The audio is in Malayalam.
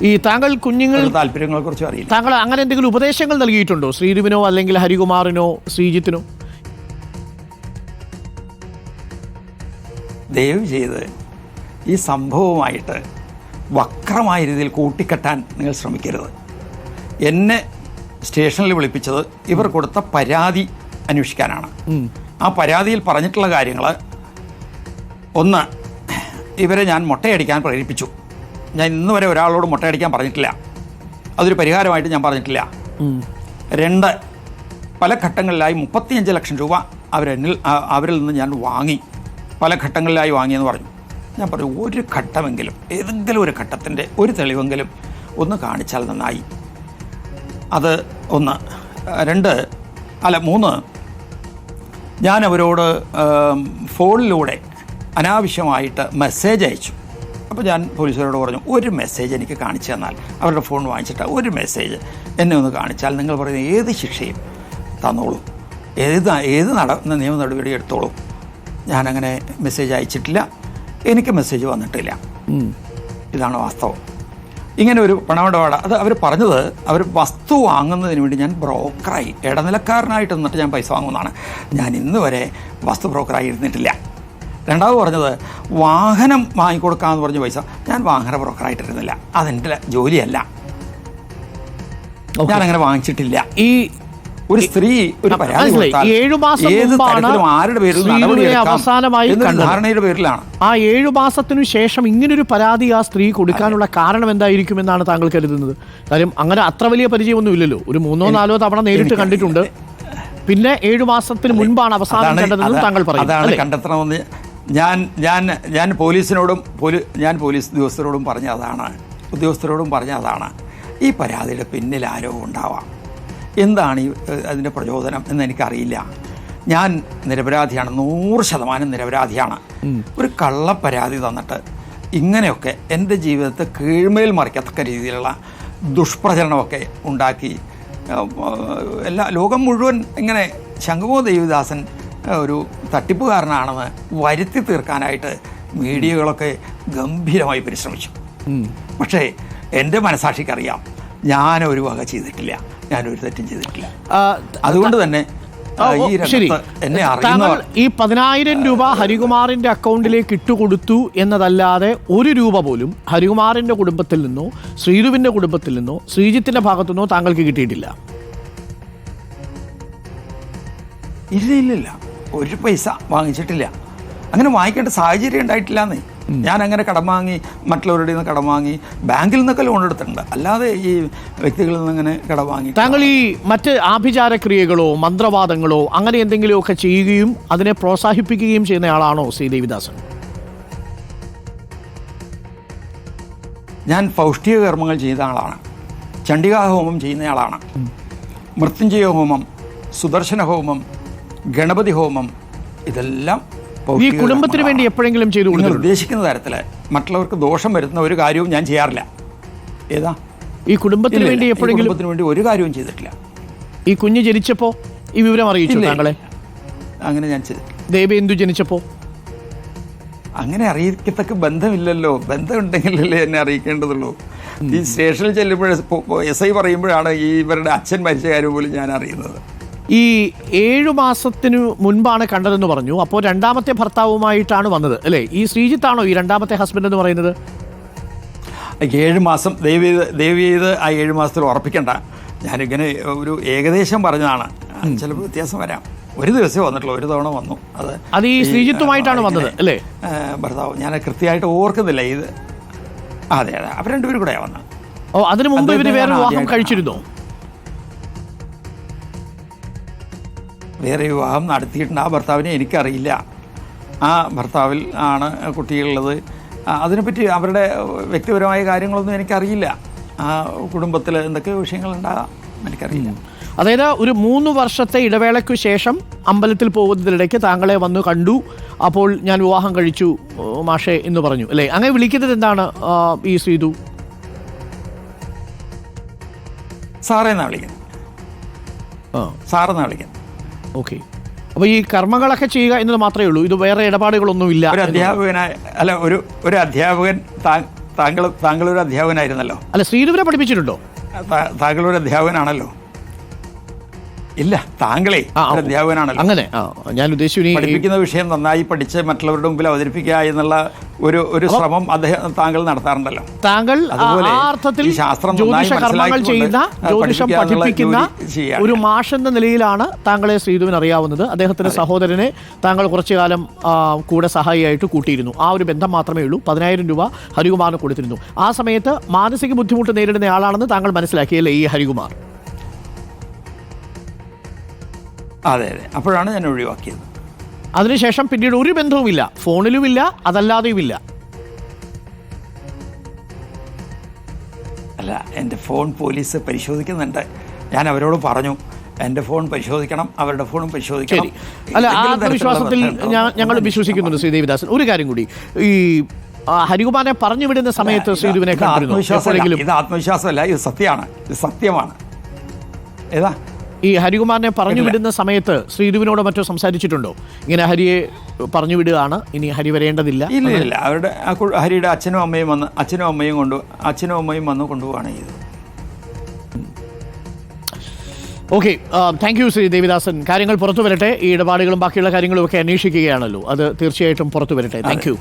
ഈ താങ്കൾ കുഞ്ഞുങ്ങൾ താല്പര്യങ്ങളെ കുറിച്ച് അറിയില്ല. താങ്കൾ അങ്ങനെ എന്തെങ്കിലും ഉപദേശങ്ങൾ നൽകിയിട്ടുണ്ടോ ശ്രീധുവിനോ അല്ലെങ്കിൽ ഹരികുമാറിനോ ശ്രീജിത്തിനോ? ദയവ് ചെയ്ത് ഈ സംഭവമായിട്ട് വക്രമായ രീതിയിൽ കൂട്ടിക്കെട്ടാൻ നിങ്ങൾ ശ്രമിക്കരുത്. എന്നെ സ്റ്റേഷനിൽ വിളിപ്പിച്ചത് ഇവർ കൊടുത്ത പരാതി അന്വേഷിക്കാനാണ്. ആ പരാതിയിൽ പറഞ്ഞിട്ടുള്ള കാര്യങ്ങൾ, ഒന്ന്, ഇവരെ ഞാൻ മുട്ടയടിക്കാൻ പ്രേരിപ്പിച്ചു. ഞാൻ ഇന്ന് വരെ ഒരാളോട് മുട്ടയടിക്കാൻ പറഞ്ഞിട്ടില്ല, അതൊരു പരിഹാരമായിട്ട് ഞാൻ പറഞ്ഞിട്ടില്ല. 2, പല ഘട്ടങ്ങളിലായി 35 ലക്ഷം രൂപ അവരിൽ നിന്ന് ഞാൻ വാങ്ങി, പല ഘട്ടങ്ങളിലായി വാങ്ങിയെന്ന് പറഞ്ഞു. ഞാൻ പറഞ്ഞു, ഒരു ഘട്ടമെങ്കിലും, ഏതെങ്കിലും ഒരു ഘട്ടത്തിൻ്റെ ഒരു തെളിവെങ്കിലും ഒന്ന് കാണിച്ചാൽ നന്നായി. അത് 1. 3, ഞാൻ അവരോട് ഫോണിലൂടെ അനാവശ്യമായിട്ട് മെസ്സേജ് അയച്ചു. അപ്പോൾ ഞാൻ പോലീസുകാരോട് പറഞ്ഞു, ഒരു മെസ്സേജ് എനിക്ക് കാണിച്ചു തന്നാൽ, അവരുടെ ഫോൺ വാങ്ങിച്ചിട്ട് ഒരു മെസ്സേജ് എന്നെ ഒന്ന് കാണിച്ചാൽ നിങ്ങൾ പറയുന്ന ഏത് ശിക്ഷയും തന്നോളൂ, ഏത് നിയമ നടപടി എടുത്തോളൂ. ഞാനങ്ങനെ മെസ്സേജ് അയച്ചിട്ടില്ല, എനിക്ക് മെസ്സേജ് വന്നിട്ടില്ല. ഇതാണ് വാസ്തവം. ഇങ്ങനെ ഒരു പണമിടപാട്, അത് അവർ പറഞ്ഞത് അവർ വസ്തു വാങ്ങുന്നതിന് വേണ്ടി ഞാൻ ബ്രോക്കറായി, ഇടനിലക്കാരനായിട്ട് നിന്നിട്ട് ഞാൻ പൈസ വാങ്ങുന്നതാണ്. ഞാൻ ഇന്ന് വരെ വസ്തു ബ്രോക്കറായി ഇരുന്നിട്ടില്ല. രണ്ടാമത് പറഞ്ഞത് വാഹനം വാങ്ങിക്കൊടുക്കാമെന്ന് പറഞ്ഞ പൈസ, ഞാൻ വാഹന ബ്രോക്കറായിട്ടിരുന്നില്ല, അതെൻ്റെ ജോലിയല്ല, ഞാനങ്ങനെ വാങ്ങിച്ചിട്ടില്ല. ഈ ഒരു സ്ത്രീ ഒരു പരാതി ആരുടെ പേരിൽ ധാരണയുടെ പേരിലാണ്. ആ 7 മാസത്തിനു ശേഷം ഇങ്ങനൊരു പരാതി ആ സ്ത്രീ കൊടുക്കാനുള്ള കാരണം എന്തായിരിക്കുമെന്നാണ് താങ്കൾ കരുതുന്നത്? കാര്യം അങ്ങനെ അത്ര വലിയ പരിചയമൊന്നും ഇല്ലല്ലോ, ഒരു 3-4 തവണ നേരിട്ട് കണ്ടിട്ടുണ്ട്, പിന്നെ 7 മാസത്തിന് മുൻപാണ് അവസാനം കണ്ടതെന്നും താങ്കൾ പറയുന്നത്. അതാണ് കണ്ടെത്തണമെന്ന് ഞാൻ പോലീസ് ഉദ്യോഗസ്ഥരോടും പറഞ്ഞ അതാണ്. ഈ പരാതിയുടെ പിന്നിൽ ആരോ ഉണ്ടാവാം. എന്താണ് അതിൻ്റെ പ്രചോദനം എന്ന് എനിക്കറിയില്ല. ഞാൻ നിരപരാധിയാണ്, 100% നിരപരാധിയാണ്. ഒരു കള്ളപ്പരാതി തന്നിട്ട് ഇങ്ങനെയൊക്കെ എൻ്റെ ജീവിതത്തെ കീഴ്മേൽ മറിക്കത്തക്ക രീതിയിലുള്ള ദുഷ്പ്രചരണമൊക്കെ ഉണ്ടാക്കി ലോകം മുഴുവൻ ഇങ്ങനെ ശംഖുമോ ദേവിദാസൻ ഒരു തട്ടിപ്പുകാരനാണെന്ന് വരുത്തി തീർക്കാനായിട്ട് മീഡിയകളൊക്കെ ഗംഭീരമായി പരിശ്രമിച്ചു. പക്ഷേ എൻ്റെ മനസാക്ഷിക്കറിയാം, ഞാനൊരു വക ചെയ്തിട്ടില്ല, ഞാനൊരു തെറ്റും ചെയ്തിട്ടില്ല. അതുകൊണ്ട് തന്നെ എന്നെ അറിയുന്നവർ ഈ 10,000 രൂപ ഹരികുമാറിന്റെ അക്കൗണ്ടിലേക്ക് ഇട്ടുകൊടുത്തു എന്നതല്ലാതെ 1 രൂപ പോലും ഹരികുമാറിന്റെ കുടുംബത്തിൽ നിന്നോ ശ്രീധുവിന്റെ കുടുംബത്തിൽ നിന്നോ ശ്രീജിത്തിന്റെ ഭാഗത്തു നിന്നോ താങ്കൾക്ക് കിട്ടിയിട്ടില്ല? ഇല്ല, ഒരു പൈസ വാങ്ങിച്ചിട്ടില്ല. അങ്ങനെ വാങ്ങിക്കേണ്ട സാഹചര്യം ഉണ്ടായിട്ടില്ലാന്നേ. ഞാൻ അങ്ങനെ കടം വാങ്ങി, മറ്റുള്ളവരുടെ നിന്ന് കടം വാങ്ങി, ബാങ്കിൽ നിന്നൊക്കെ ലോൺ എടുത്തിട്ടുണ്ട്, അല്ലാതെ ഈ വ്യക്തികളിൽ നിന്ന് അങ്ങനെ കടം വാങ്ങി. താങ്കൾ ഈ മറ്റ് ആഭിചാരക്രിയകളോ മന്ത്രവാദങ്ങളോ അങ്ങനെ എന്തെങ്കിലുമൊക്കെ ചെയ്യുകയും അതിനെ പ്രോത്സാഹിപ്പിക്കുകയും ചെയ്യുന്ന ആളാണോ ശ്രീദേവിദാസൻ? ഞാൻ പൗഷ്ടിക കർമ്മങ്ങൾ ചെയ്ത ആളാണ്, ചണ്ഡികാ ഹോമം ചെയ്യുന്ന ആളാണ്, മൃത്യുഞ്ജയ ഹോമം, സുദർശന ഹോമം, ഗണപതി ഹോമം, ഇതെല്ലാം ഈ കുടുംബത്തിന് വേണ്ടി എപ്പോഴെങ്കിലും ചെയ്തു നിങ്ങൾ ഉദ്ദേശിക്കുന്ന തരത്തിൽ മറ്റുള്ളവർക്ക് ദോഷം വരുന്ന ഒരു കാര്യവും ഞാൻ ചെയ്യാറില്ല. ഏതാ ഈ കുടുംബത്തിന് വേണ്ടി എപ്പോഴെങ്കിലും ഒരു കാര്യവും ചെയ്തിട്ടില്ല. ഈ കുഞ്ഞ് ജനിച്ചപ്പോൾ ഈ വിവരം അറിയിച്ചു താങ്കളെ? അങ്ങനെ ഞാൻ ചെയ്തിട്ടില്ല. ദേവേന്ദു ജനിച്ചപ്പോൾ അങ്ങനെ അറിയിക്കത്തക്ക ബന്ധമില്ലല്ലോ, ബന്ധമുണ്ടെങ്കിലല്ലേ എന്നെ അറിയിക്കേണ്ടതുള്ളൂ. ഈ സ്റ്റേഷനിൽ ചെല്ലുമ്പോൾ SI പറയുമ്പോഴാണ് ഈ ഇവരുടെ അച്ഛൻ മരിച്ച കാര്യം പോലും ഞാൻ അറിയുന്നത്. ഈ 7 മാസത്തിനു മുൻപാണ് കണ്ടതെന്ന് പറഞ്ഞു. അപ്പോൾ രണ്ടാമത്തെ ഭർത്താവുമായിട്ടാണ് വന്നത് അല്ലേ? ഈ ശ്രീജിത്താണോ ഈ രണ്ടാമത്തെ ഹസ്ബൻഡ് എന്ന് പറയുന്നത്? 7 മാസം ദയവ് ചെയ്ത് ആ 7 മാസത്തിൽ ഉറപ്പിക്കണ്ട. ഞാനിങ്ങനെ ഒരു ഏകദേശം പറഞ്ഞതാണ്, ചിലപ്പോൾ വ്യത്യാസം വരാം. ഒരു ദിവസമേ വന്നിട്ടുള്ളൂ, ഒരു തവണ വന്നു. അത് ഈ ശ്രീജിത്തുമായിട്ടാണ് വന്നത് അല്ലേ? ഭർത്താവ്, ഞാൻ കൃത്യമായിട്ട് ഓർക്കുന്നില്ല. ഇത് അതെ, അവർ രണ്ടുപേരും കൂടെയാണ് വന്നത്. ഓ, അതിനു മുമ്പ് ഇവർ വേറെ വിവാഹം കഴിച്ചിരുന്നോ? വേറെ വിവാഹം നടത്തിയിട്ടുണ്ട്. ആ ഭർത്താവിനെ എനിക്കറിയില്ല. ആ ഭർത്താവിൽ ആണ് കുട്ടികളുള്ളത്. അതിനെപ്പറ്റി അവരുടെ വ്യക്തിപരമായ കാര്യങ്ങളൊന്നും എനിക്കറിയില്ല. ആ കുടുംബത്തിൽ എന്തൊക്കെ വിഷയങ്ങളുണ്ടാകാം എനിക്കറിയില്ല. അതായത് ഒരു 3 വർഷത്തെ ഇടവേളയ്ക്കു ശേഷം അമ്പലത്തിൽ പോകുന്നതിനിടയ്ക്ക് താങ്കളെ വന്നു കണ്ടു, അപ്പോൾ ഞാൻ വിവാഹം കഴിച്ചു മാഷേ എന്ന് പറഞ്ഞു അല്ലേ? അങ്ങനെ വിളിക്കുന്നത് എന്താണ് ഈ ശ്രീധു? സാറേന്നാ വിളിക്കുന്നത്. സാറെന്നാ വിളിക്കുന്നത്. ഓക്കെ. അപ്പോൾ ഈ കർമ്മങ്ങളൊക്കെ ചെയ്യുക എന്നത് മാത്രമേ ഉള്ളൂ, ഇത് വേറെ ഇടപാടുകളൊന്നുമില്ല? ഒരു അധ്യാപകനായ ഒരു അധ്യാപകൻ താങ്കളൊരു അധ്യാപകനായിരുന്നല്ലോ. അല്ല, ശ്രീധുവിനെ പഠിപ്പിച്ചിട്ടുണ്ടോ? താങ്കളൊരു അധ്യാപകനാണല്ലോ. ഇല്ല, താങ്കളെ ഒരു അധ്യാപകനാണല്ലോ. അങ്ങനെ ഞാൻ ഉദ്ദേശിച്ചു പഠിപ്പിക്കുന്ന വിഷയം നന്നായി പഠിച്ച് മറ്റുള്ളവരുടെ മുമ്പിൽ അവതരിപ്പിക്കുക എന്നുള്ള ഒരു ശ്രമം താങ്കൾ നടത്താറുണ്ടല്ലോ. താങ്കൾ ജ്യോതിഷ കർമ്മങ്ങൾ ചെയ്യുന്ന, ജ്യോതിഷം പഠിപ്പിക്കുന്ന ഒരു മാഷ് എന്ന നിലയിലാണ് താങ്കളെ ശ്രീധുവിന് അറിയാവുന്നത്. അദ്ദേഹത്തിന്റെ സഹോദരനെ താങ്കൾ കുറച്ചു കാലം കൂടെ സഹായിയായിട്ട് കൂട്ടിയിരുന്നു. ആ ഒരു ബന്ധം മാത്രമേ ഉള്ളൂ. 10,000 രൂപ ഹരികുമാറിന് കൊടുത്തിരുന്നു. ആ സമയത്ത് മാനസിക ബുദ്ധിമുട്ട് നേരിടുന്ന ആളാണെന്ന് താങ്കൾ മനസ്സിലാക്കിയല്ലേ ഈ ഹരികുമാർ? അതെ, അപ്പോഴാണ് ഞാൻ ഒഴിവാക്കിയത്. അതിനുശേഷം പിന്നീട് ഒരു ബന്ധവുമില്ല, ഫോണിലുമില്ല, അതല്ലാതെയുമില്ല. അല്ല, എൻ്റെ ഫോൺ പോലീസ് പരിശോധിക്കുന്നുണ്ട്. ഞാൻ അവരോട് പറഞ്ഞു, എൻ്റെ ഫോൺ പരിശോധിക്കണം, അവരുടെ ഫോണും പരിശോധിക്കണം. അല്ല, ആത്മവിശ്വാസത്തിൽ ഞങ്ങൾ വിശ്വസിക്കുന്നുണ്ട് ശ്രീ ദേവിദാസൻ. ഒരു കാര്യം കൂടി, ഈ ഹരികുമാറിനെ പറഞ്ഞു വിടുന്ന സമയത്ത് ശ്രീധുവിനെ കണ്ടിരുന്നു? ഇത് ആത്മവിശ്വാസമല്ല, ഇത് സത്യമാണ്, ഇത് സത്യമാണ്. ഏതാ ഈ ഹരികുമാറിനെ പറഞ്ഞു വിടുന്ന സമയത്ത് ശ്രീധുവിനോട് മറ്റോ സംസാരിച്ചിട്ടുണ്ടോ? ഇങ്ങനെ ഹരിയെ പറഞ്ഞു വിടുകയാണ്, ഇനി ഹരി വരേണ്ടതില്ല? ഇല്ല, അവരുടെ ഹരിയുടെ അച്ഛനും അമ്മയും വന്ന് കൊണ്ടുപോവാണ് ചെയ്തത്. Okay, thank you Shri Devidasan. കാര്യങ്ങൾ പുറത്തു വരട്ടെ. ഈ ഇടപാടുകളും ബാക്കിയുള്ള കാര്യങ്ങളും ഒക്കെ അന്വേഷിക്കുകയാണല്ലോ, അത് തീർച്ചയായിട്ടും പുറത്തു വരട്ടെ. Thank you.